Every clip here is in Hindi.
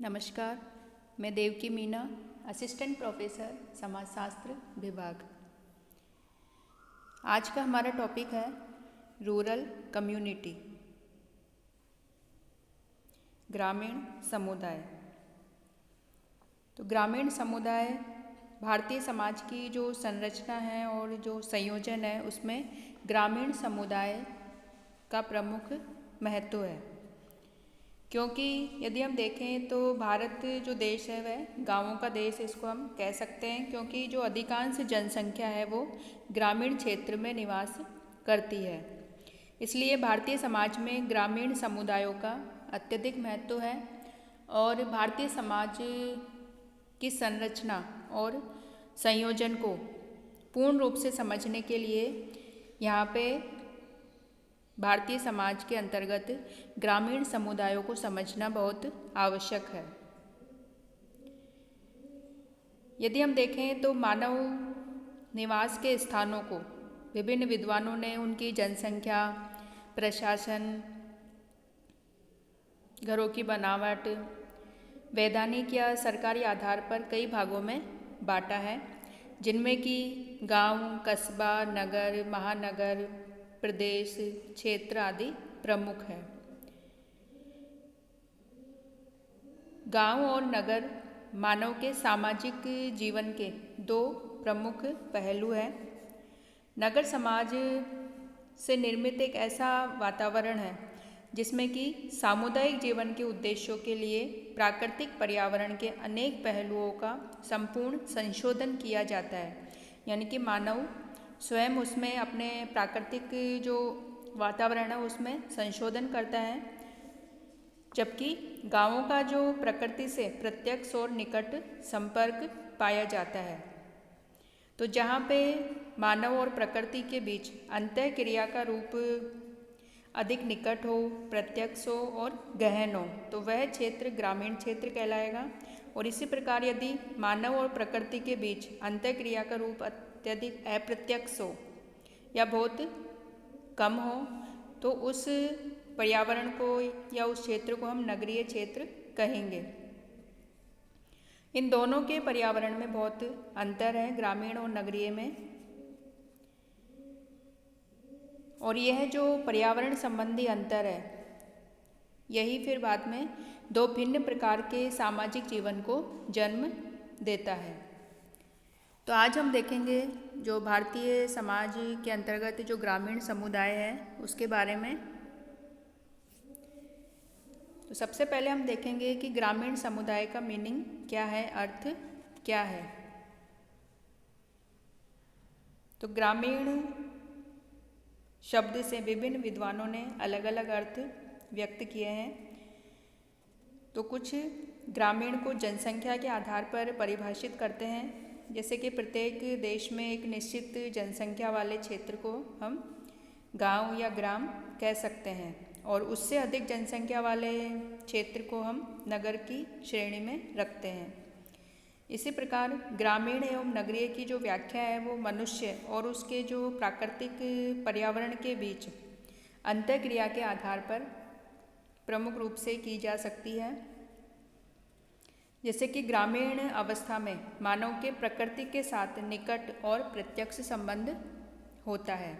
नमस्कार, मैं देवकी मीना, असिस्टेंट प्रोफेसर समाजशास्त्र विभाग। आज का हमारा टॉपिक है रूरल कम्युनिटी, ग्रामीण समुदाय। तो ग्रामीण समुदाय भारतीय समाज की जो संरचना है और जो संयोजन है उसमें ग्रामीण समुदाय का प्रमुख महत्व है, क्योंकि यदि हम देखें तो भारत जो देश है वह गांवों का देश इसको हम कह सकते हैं, क्योंकि जो अधिकांश जनसंख्या है वो ग्रामीण क्षेत्र में निवास करती है। इसलिए भारतीय समाज में ग्रामीण समुदायों का अत्यधिक महत्व है और भारतीय समाज की संरचना और संयोजन को पूर्ण रूप से समझने के लिए यहाँ पे भारतीय समाज के अंतर्गत ग्रामीण समुदायों को समझना बहुत आवश्यक है। यदि हम देखें तो मानव निवास के स्थानों को विभिन्न विद्वानों ने उनकी जनसंख्या, प्रशासन, घरों की बनावट, वैधानिक या सरकारी आधार पर कई भागों में बांटा है, जिनमें कि गांव, कस्बा, नगर, महानगर, प्रदेश, क्षेत्र आदि प्रमुख है। गांव और नगर मानव के सामाजिक जीवन के दो प्रमुख पहलू हैं। नगर समाज से निर्मित एक ऐसा वातावरण है जिसमें कि सामुदायिक जीवन के उद्देश्यों के लिए प्राकृतिक पर्यावरण के अनेक पहलुओं का संपूर्ण संशोधन किया जाता है, यानी कि मानव स्वयं उसमें अपने प्राकृतिक जो वातावरण है उसमें संशोधन करता है, जबकि गांवों का जो प्रकृति से प्रत्यक्ष और निकट संपर्क पाया जाता है। तो जहाँ पे मानव और प्रकृति के बीच अंतःक्रिया का रूप अधिक निकट हो, प्रत्यक्ष हो और गहन हो, तो वह क्षेत्र ग्रामीण क्षेत्र कहलाएगा। और इसी प्रकार यदि मानव और प्रकृति के बीच अंतःक्रिया का रूप अत्यधिक अप्रत्यक्ष हो या बहुत कम हो, तो उस पर्यावरण को या उस क्षेत्र को हम नगरीय क्षेत्र कहेंगे। इन दोनों के पर्यावरण में बहुत अंतर है, ग्रामीण और नगरीय में। और यह जो पर्यावरण संबंधी अंतर है, यही फिर बाद में दो भिन्न प्रकार के सामाजिक जीवन को जन्म देता है। तो आज हम देखेंगे जो भारतीय समाज के अंतर्गत जो ग्रामीण समुदाय है उसके बारे में। तो सबसे पहले हम देखेंगे कि ग्रामीण समुदाय का मीनिंग क्या है, अर्थ क्या है। तो ग्रामीण शब्द से विभिन्न विद्वानों ने अलग अलग अर्थ व्यक्त किए हैं। तो कुछ ग्रामीण को जनसंख्या के आधार पर परिभाषित करते हैं, जैसे कि प्रत्येक देश में एक निश्चित जनसंख्या वाले क्षेत्र को हम गांव या ग्राम कह सकते हैं, और उससे अधिक जनसंख्या वाले क्षेत्र को हम नगर की श्रेणी में रखते हैं। इसी प्रकार ग्रामीण एवं नगरीय की जो व्याख्या है वो मनुष्य और उसके जो प्राकृतिक पर्यावरण के बीच अंतःक्रिया के आधार पर प्रमुख रूप से की जा सकती है। जैसे कि ग्रामीण अवस्था में मानव के प्रकृति के साथ निकट और प्रत्यक्ष संबंध होता है,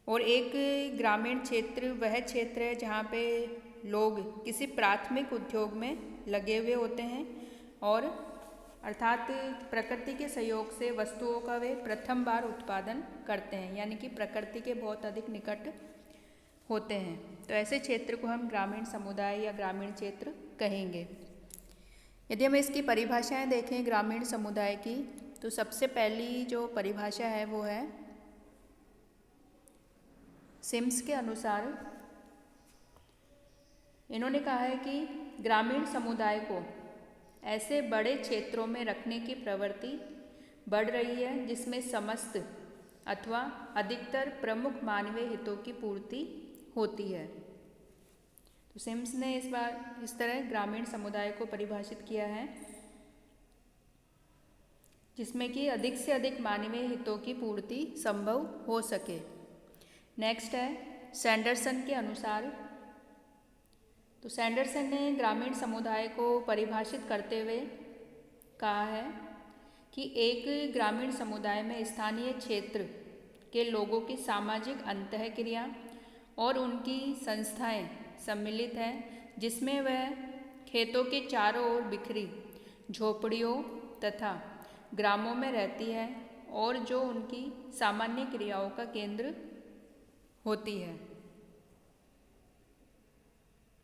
और एक ग्रामीण क्षेत्र वह क्षेत्र है जहाँ पे लोग किसी प्राथमिक उद्योग में लगे हुए होते हैं, और अर्थात प्रकृति के सहयोग से वस्तुओं का वे प्रथम बार उत्पादन करते हैं, यानी कि प्रकृति के बहुत अधिक निकट होते हैं। तो ऐसे क्षेत्र को हम ग्रामीण समुदाय या ग्रामीण क्षेत्र कहेंगे। यदि हम इसकी परिभाषाएं देखें ग्रामीण समुदाय की, तो सबसे पहली जो परिभाषा है वो है सिम्स के अनुसार। इन्होंने कहा है कि ग्रामीण समुदाय को ऐसे बड़े क्षेत्रों में रखने की प्रवृत्ति बढ़ रही है जिसमें समस्त अथवा अधिकतर प्रमुख मानवीय हितों की पूर्ति होती है। तो सिम्स ने इस तरह ग्रामीण समुदाय को परिभाषित किया है, जिसमें कि अधिक से अधिक मानवीय हितों की पूर्ति संभव हो सके। नेक्स्ट है सैंडरसन के अनुसार। तो सैंडरसन ने ग्रामीण समुदाय को परिभाषित करते हुए कहा है कि एक ग्रामीण समुदाय में स्थानीय क्षेत्र के लोगों की सामाजिक अंतःक्रिया और उनकी संस्थाएं सम्मिलित हैं, जिसमें वह खेतों के चारों ओर बिखरी झोपड़ियों तथा ग्रामों में रहती है और जो उनकी सामान्य क्रियाओं का केंद्र होती है।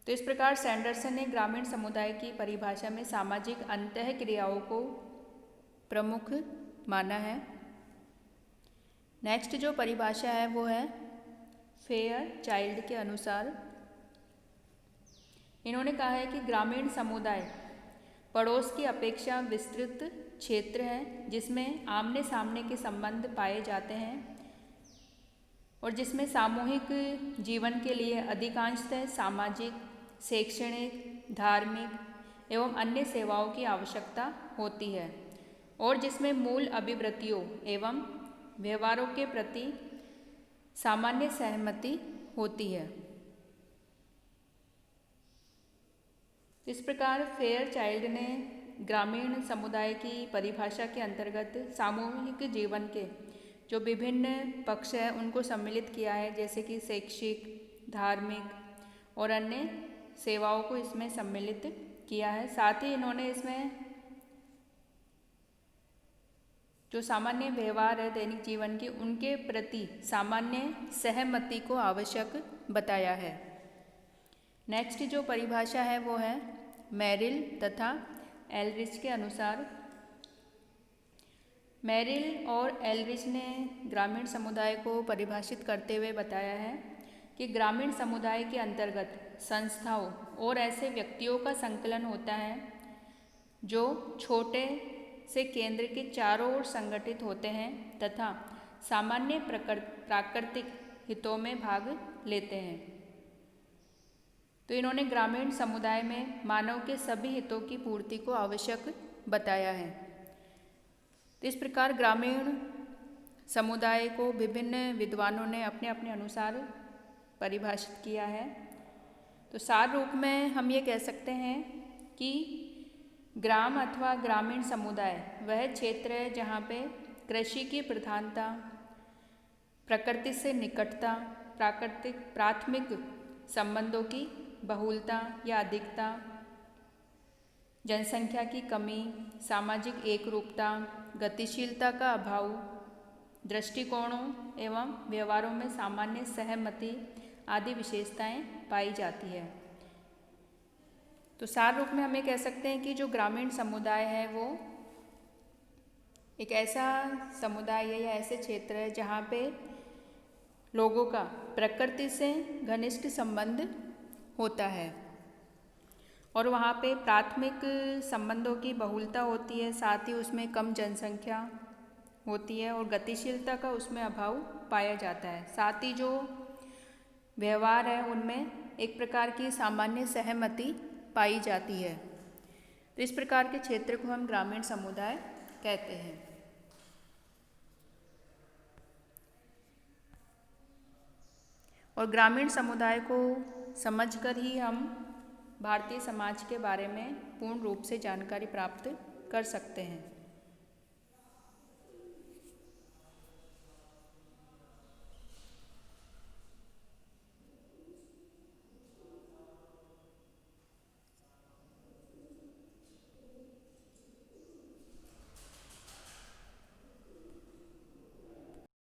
तो इस प्रकार सैंडरसन ने ग्रामीण समुदाय की परिभाषा में सामाजिक अंतःक्रियाओं को प्रमुख माना है। नेक्स्ट जो परिभाषा है वो है फेयरचाइल्ड के अनुसार। इन्होंने कहा है कि ग्रामीण समुदाय पड़ोस की अपेक्षा विस्तृत क्षेत्र है जिसमें आमने सामने के संबंध पाए जाते हैं और जिसमें सामूहिक जीवन के लिए अधिकांशतः सामाजिक, शैक्षणिक, धार्मिक एवं अन्य सेवाओं की आवश्यकता होती है और जिसमें मूल अभिवृत्तियों एवं व्यवहारों के प्रति सामान्य सहमति होती है। इस प्रकार फेयरचाइल्ड ने ग्रामीण समुदाय की परिभाषा के अंतर्गत सामूहिक जीवन के जो विभिन्न पक्ष हैं उनको सम्मिलित किया है, जैसे कि शैक्षिक, धार्मिक और अन्य सेवाओं को इसमें सम्मिलित किया है। साथ ही इन्होंने इसमें जो सामान्य व्यवहार है दैनिक जीवन की उनके प्रति सामान्य सहमति को आवश्यक बताया है। नेक्स्ट जो परिभाषा है वो है मेरिल तथा एलरिच के अनुसार। मेरिल और एलरिच ने ग्रामीण समुदाय को परिभाषित करते हुए बताया है कि ग्रामीण समुदाय के अंतर्गत संस्थाओं और ऐसे व्यक्तियों का संकलन होता है जो छोटे से केंद्र के चारों ओर संगठित होते हैं तथा सामान्य प्राकृतिक हितों में भाग लेते हैं। तो इन्होंने ग्रामीण समुदाय में मानव के सभी हितों की पूर्ति को आवश्यक बताया है। तो इस प्रकार ग्रामीण समुदाय को विभिन्न विद्वानों ने अपने अपने अनुसार परिभाषित किया है। तो सार रूप में हम ये कह सकते हैं कि ग्राम अथवा ग्रामीण समुदाय वह क्षेत्र है जहाँ पे कृषि की प्रधानता, प्रकृति से निकटता, प्राथमिक संबंधों की बहुलता या अधिकता, जनसंख्या की कमी, सामाजिक एकरूपता, गतिशीलता का अभाव, दृष्टिकोणों एवं व्यवहारों में सामान्य सहमति आदि विशेषताएं पाई जाती है। तो सार रूप में हमें कह सकते हैं कि जो ग्रामीण समुदाय है वो एक ऐसा समुदाय है या ऐसे क्षेत्र है जहाँ पे लोगों का प्रकृति से घनिष्ठ संबंध होता है और वहाँ पे प्राथमिक संबंधों की बहुलता होती है, साथ ही उसमें कम जनसंख्या होती है और गतिशीलता का उसमें अभाव पाया जाता है। साथ ही जो व्यवहार है उनमें एक प्रकार की सामान्य सहमति पाई जाती है। तो इस प्रकार के क्षेत्र को हम ग्रामीण समुदाय कहते हैं। और ग्रामीण समुदाय को समझकर ही हम भारतीय समाज के बारे में पूर्ण रूप से जानकारी प्राप्त कर सकते हैं।